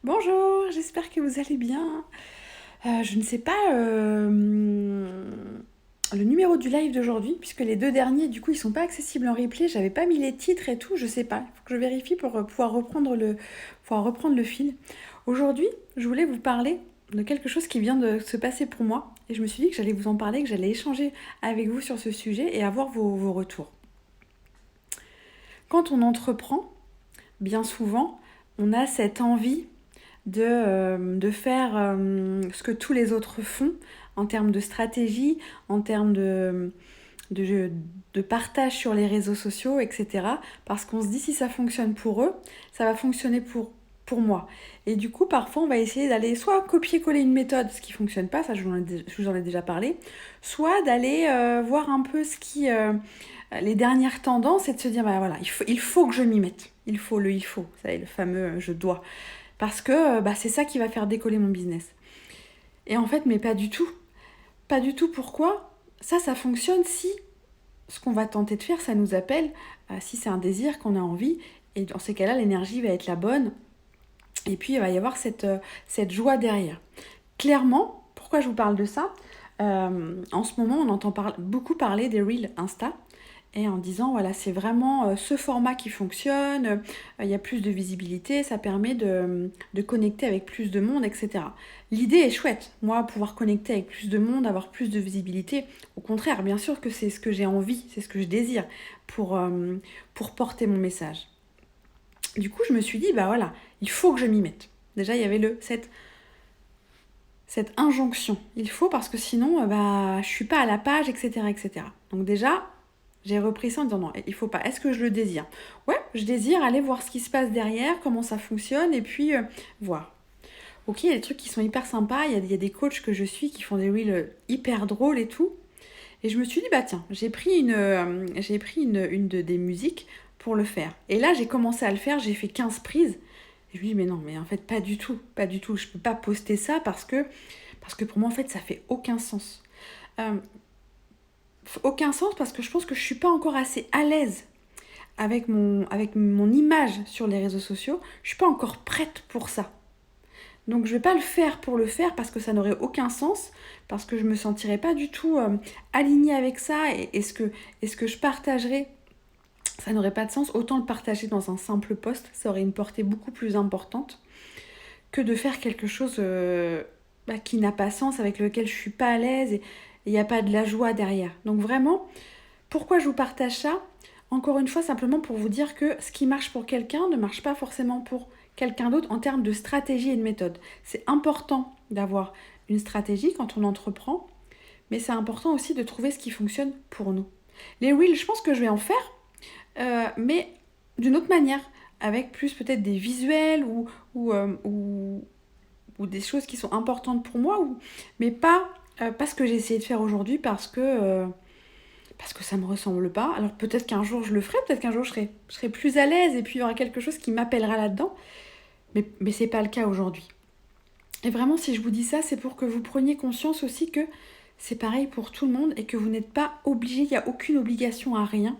Bonjour, j'espère que vous allez bien. Je ne sais pas le numéro du live d'aujourd'hui, puisque les deux derniers, du coup, ils sont pas accessibles en replay. J'avais pas mis les titres et tout, je sais pas. Il faut que je vérifie pour pouvoir reprendre le fil. Aujourd'hui, je voulais vous parler de quelque chose qui vient de se passer pour moi. Et je me suis dit que j'allais vous en parler, que j'allais échanger avec vous sur ce sujet et avoir vos retours. Quand on entreprend, bien souvent, on a cette envie de faire ce que tous les autres font en termes de stratégie, en termes de, de partage sur les réseaux sociaux, etc. Parce qu'on se dit si ça fonctionne pour eux, ça va fonctionner pour moi. Et du coup, parfois, on va essayer d'aller soit copier-coller une méthode, ce qui ne fonctionne pas, ça je vous en ai déjà parlé, soit d'aller voir un peu les dernières tendances et de se dire, bah voilà, il faut que je m'y mette. Il faut, ça est le fameux je dois. Parce que c'est ça qui va faire décoller mon business. Et en fait, mais pas du tout. Pas du tout. Pourquoi ? Ça fonctionne si ce qu'on va tenter de faire, ça nous appelle, si c'est un désir qu'on a envie. Et dans ces cas-là, l'énergie va être la bonne. Et puis, il va y avoir cette joie derrière. Clairement, pourquoi je vous parle de ça ? En ce moment, on entend beaucoup parler des Reels Insta. Et en disant, voilà, c'est vraiment ce format qui fonctionne, il y a plus de visibilité, ça permet de connecter avec plus de monde, etc. L'idée est chouette, moi, pouvoir connecter avec plus de monde, avoir plus de visibilité, au contraire, bien sûr que c'est ce que j'ai envie, c'est ce que je désire pour porter mon message. Du coup, je me suis dit, bah voilà, il faut que je m'y mette. Déjà, il y avait cette injonction, il faut parce que sinon, je suis pas à la page, etc., etc. Donc déjà, j'ai repris ça en disant non, il faut pas. Est-ce que je le désire ? Ouais, je désire aller voir ce qui se passe derrière, comment ça fonctionne, et puis voir. Ok, il y a des trucs qui sont hyper sympas, il y a des coachs que je suis qui font des reels hyper drôles et tout. Et je me suis dit, bah tiens, j'ai pris des musiques pour le faire. Et là, j'ai commencé à le faire, j'ai fait 15 prises. Et je me dis, mais non, mais en fait, pas du tout, pas du tout. Je peux pas poster ça parce que pour moi, en fait, ça fait aucun sens. Euh, Aucun sens parce que je pense que je suis pas encore assez à l'aise avec mon image sur les réseaux sociaux. Je suis pas encore prête pour ça. Donc je vais pas le faire pour le faire parce que ça n'aurait aucun sens, parce que je me sentirais pas du tout alignée avec ça et ce que je partagerais, ça n'aurait pas de sens. Autant le partager dans un simple post, ça aurait une portée beaucoup plus importante que de faire quelque chose qui n'a pas sens, avec lequel je suis pas à l'aise et il n'y a pas de la joie derrière. Donc vraiment, pourquoi je vous partage ça ? Encore une fois, simplement pour vous dire que ce qui marche pour quelqu'un ne marche pas forcément pour quelqu'un d'autre en termes de stratégie et de méthode. C'est important d'avoir une stratégie quand on entreprend, mais c'est important aussi de trouver ce qui fonctionne pour nous. Les reels, je pense que je vais en faire, mais d'une autre manière, avec plus peut-être des visuels ou, euh, ou, ou des choses qui sont importantes pour moi, mais pas ce que j'ai essayé de faire aujourd'hui parce que ça me ressemble pas. Alors peut-être qu'un jour je le ferai, peut-être qu'un jour je serai plus à l'aise et puis il y aura quelque chose qui m'appellera là-dedans. Mais c'est pas le cas aujourd'hui. Et vraiment, si je vous dis ça, c'est pour que vous preniez conscience aussi que c'est pareil pour tout le monde et que vous n'êtes pas obligé, il n'y a aucune obligation à rien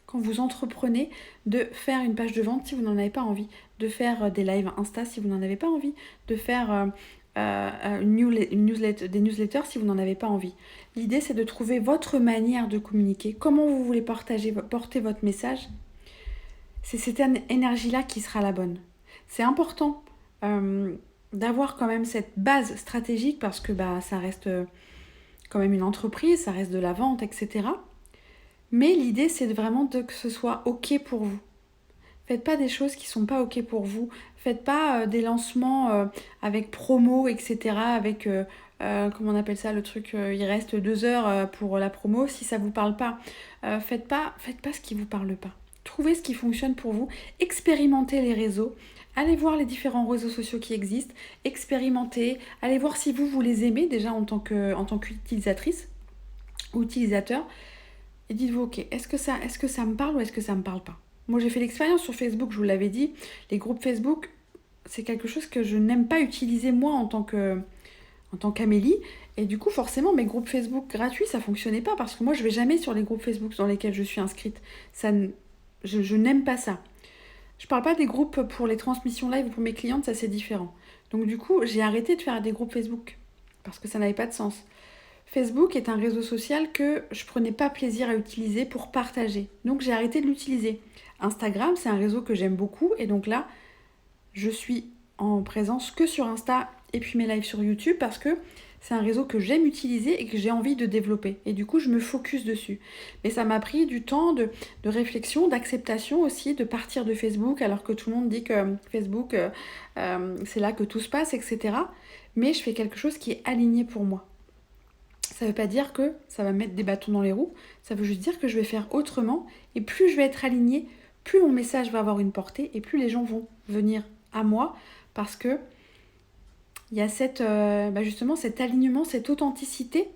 quand vous entreprenez de faire une page de vente si vous n'en avez pas envie, de faire des lives Insta si vous n'en avez pas envie, de faire des newsletters si vous n'en avez pas envie. L'idée, c'est de trouver votre manière de communiquer, comment vous voulez porter votre message. C'est cette énergie-là qui sera la bonne. C'est important d'avoir quand même cette base stratégique parce que ça reste quand même une entreprise, ça reste de la vente, etc. Mais l'idée, c'est vraiment que ce soit OK pour vous. Faites pas des choses qui sont pas OK pour vous. Faites pas des lancements avec promo, etc. Avec, comment on appelle ça, le truc, il reste 2 heures pour la promo. Si ça vous parle pas, faites pas ce qui vous parle pas. Trouvez ce qui fonctionne pour vous. Expérimentez les réseaux. Allez voir les différents réseaux sociaux qui existent. Expérimentez. Allez voir si vous les aimez déjà en tant qu'utilisatrice ou utilisateur. Et dites-vous, ok, est-ce que ça me parle ou est-ce que ça me parle pas ? Moi, j'ai fait l'expérience sur Facebook, je vous l'avais dit. Les groupes Facebook, c'est quelque chose que je n'aime pas utiliser moi en tant qu'Amélie. Et du coup, forcément, mes groupes Facebook gratuits, ça fonctionnait pas parce que moi, je vais jamais sur les groupes Facebook dans lesquels je suis inscrite. Je n'aime pas ça. Je parle pas des groupes pour les transmissions live ou pour mes clientes, ça c'est différent. Donc du coup, j'ai arrêté de faire des groupes Facebook parce que ça n'avait pas de sens. Facebook est un réseau social que je prenais pas plaisir à utiliser pour partager. Donc j'ai arrêté de l'utiliser. Instagram, c'est un réseau que j'aime beaucoup et donc là, je suis en présence que sur Insta et puis mes lives sur YouTube parce que c'est un réseau que j'aime utiliser et que j'ai envie de développer. Et du coup, je me focus dessus. Mais ça m'a pris du temps de réflexion, d'acceptation aussi, de partir de Facebook alors que tout le monde dit que Facebook, c'est là que tout se passe, etc. Mais je fais quelque chose qui est aligné pour moi. Ça ne veut pas dire que ça va mettre des bâtons dans les roues, ça veut juste dire que je vais faire autrement et plus je vais être alignée, plus mon message va avoir une portée et plus les gens vont venir à moi parce que il y a justement cet alignement, cette authenticité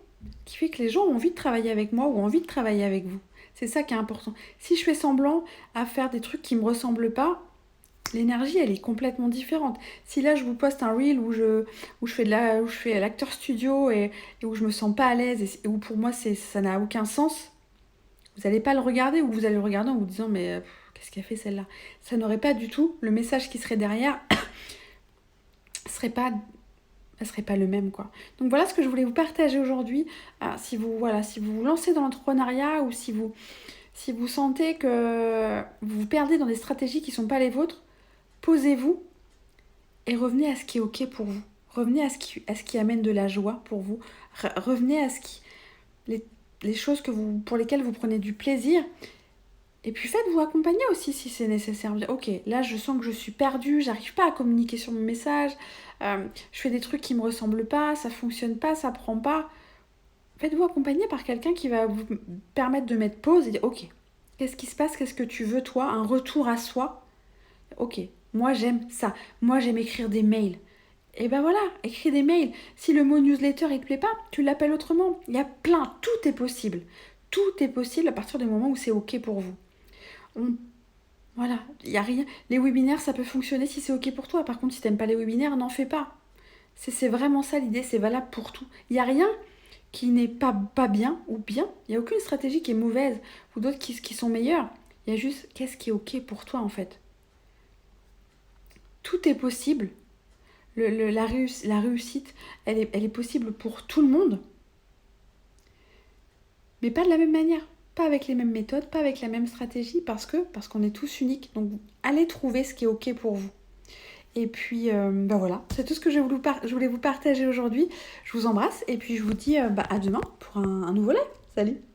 qui fait que les gens ont envie de travailler avec moi ou ont envie de travailler avec vous. C'est ça qui est important. Si je fais semblant à faire des trucs qui ne me ressemblent pas, l'énergie, elle est complètement différente. Si là, je vous poste un reel où je fais l'acteur studio et où je me sens pas à l'aise et où pour moi, ça n'a aucun sens, vous n'allez pas le regarder ou vous allez le regarder en vous disant mais qu'est-ce qu'elle fait celle-là. Ça n'aurait pas du tout, le message qui serait derrière serait pas serait pas le même quoi. Donc voilà ce que je voulais vous partager aujourd'hui. Si vous vous lancez dans l'entrepreneuriat ou si vous sentez que vous vous perdez dans des stratégies qui ne sont pas les vôtres, posez-vous et revenez à ce qui est ok pour vous. Revenez à ce qui amène de la joie pour vous. Revenez à les choses pour lesquelles vous prenez du plaisir. Et puis faites-vous accompagner aussi si c'est nécessaire. Ok, là je sens que je suis perdue, j'arrive pas à communiquer sur mon message, je fais des trucs qui me ressemblent pas, ça fonctionne pas, ça prend pas. Faites-vous accompagner par quelqu'un qui va vous permettre de mettre pause et dire ok, qu'est-ce qui se passe, qu'est-ce que tu veux toi, un retour à soi. Ok, moi j'aime ça, moi j'aime écrire des mails. Et ben voilà, écris des mails. Si le mot newsletter il te plaît pas, tu l'appelles autrement. Il y a plein, tout est possible. Tout est possible à partir du moment où c'est ok pour vous. On- Voilà, il y a rien. Les webinaires, ça peut fonctionner si c'est ok pour toi. Par contre, si t'aimes pas les webinaires, n'en fais pas. C'est vraiment ça l'idée, c'est valable pour tout. Il n'y a rien qui n'est pas bien ou bien. Il n'y a aucune stratégie qui est mauvaise ou d'autres qui sont meilleures. Il y a juste qu'est-ce qui est ok pour toi en fait. Tout est possible. La réussite, elle est possible pour tout le monde, mais pas de la même manière. Pas avec les mêmes méthodes, pas avec la même stratégie, parce qu'on est tous uniques. Donc allez trouver ce qui est ok pour vous. Et puis ben voilà, c'est tout ce que je voulais vous partager aujourd'hui. Je vous embrasse et puis je vous dis à demain pour un nouveau live. Salut!